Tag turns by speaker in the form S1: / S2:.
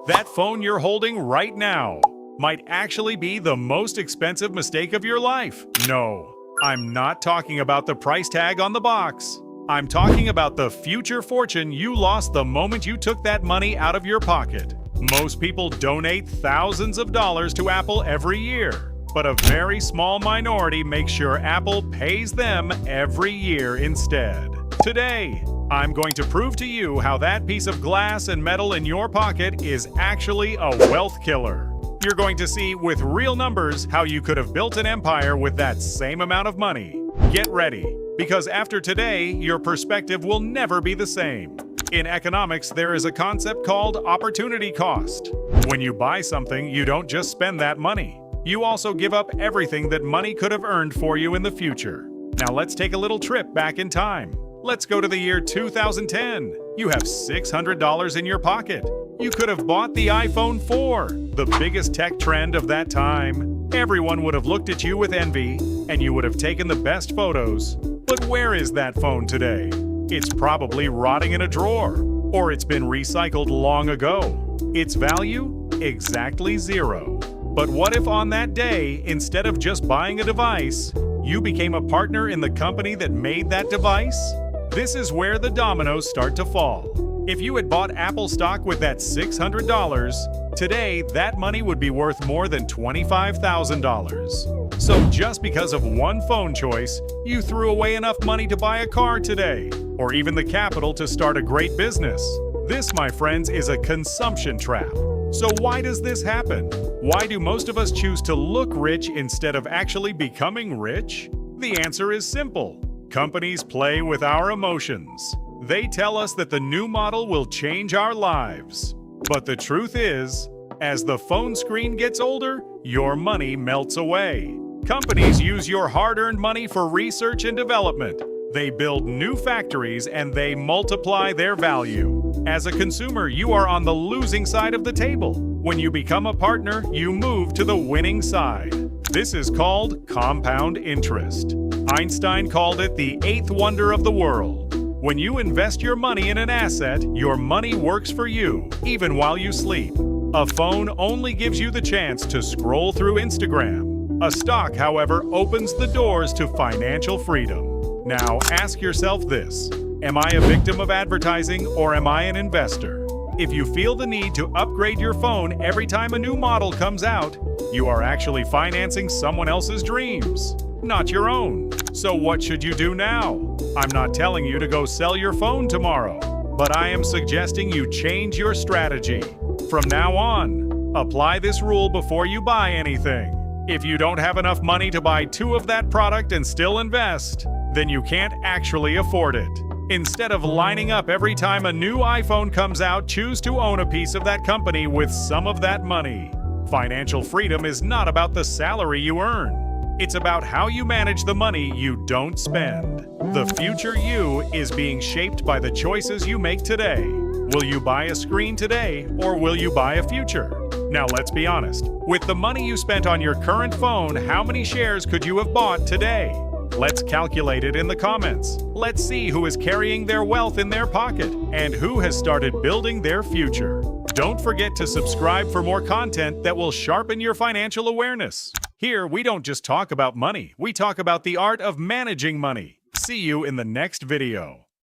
S1: That phone you're holding right now might actually be the most expensive mistake of your life. No, I'm not talking about the price tag on the box. I'm talking about the future fortune you lost the moment you took that money out of your pocket. Most people donate thousands of dollars to Apple every year, but a very small minority makes sure Apple pays them every year instead. Today, I'm going to prove to you how that piece of glass and metal in your pocket is actually a wealth killer. You're going to see with real numbers how you could have built an empire with that same amount of money. Get ready, because after today, your perspective will never be the same. In economics, there is a concept called opportunity cost. When you buy something, you don't just spend that money. You also give up everything that money could have earned for you in the future. Now let's take a little trip back in time. Let's go to the year 2010. You have $600 in your pocket. You could have bought the iPhone 4, the biggest tech trend of that time. Everyone would have looked at you with envy, and you would have taken the best photos. But where is that phone today? It's probably rotting in a drawer, or it's been recycled long ago. Its value? Exactly zero. But what if on that day, instead of just buying a device, you became a partner in the company that made that device? This is where the dominoes start to fall. If you had bought Apple stock with that $600, today that money would be worth more than $25,000. So just because of one phone choice, you threw away enough money to buy a car today, or even the capital to start a great business. This, my friends, is a consumption trap. So why does this happen? Why do most of us choose to look rich instead of actually becoming rich? The answer is simple. Companies play with our emotions. They tell us that the new model will change our lives. But the truth is, as the phone screen gets older, your money melts away. Companies use your hard-earned money for research and development. They build new factories and they multiply their value. As a consumer, you are on the losing side of the table. When you become a partner, you move to the winning side. This is called compound interest. Einstein called it the eighth wonder of the world. When you invest your money in an asset, your money works for you, even while you sleep. A phone only gives you the chance to scroll through Instagram. A stock, however, opens the doors to financial freedom. Now, ask yourself this: am I a victim of advertising or am I an investor? If you feel the need to upgrade your phone every time a new model comes out, you are actually financing someone else's dreams, not your own. So what should you do now? I'm not telling you to go sell your phone tomorrow, but I am suggesting you change your strategy. From now on, apply this rule before you buy anything. If you don't have enough money to buy 2 of that product and still invest, then you can't actually afford it. Instead of lining up every time a new iPhone comes out, choose to own a piece of that company with some of that money. Financial freedom is not about the salary you earn. It's about how you manage the money you don't spend. The future you is being shaped by the choices you make today. Will you buy a screen today, or will you buy a future? Now let's be honest. With the money you spent on your current phone, how many shares could you have bought today? Let's calculate it in the comments. Let's see who is carrying their wealth in their pocket and who has started building their future. Don't forget to subscribe for more content that will sharpen your financial awareness. Here, we don't just talk about money, we talk about the art of managing money. See you in the next video.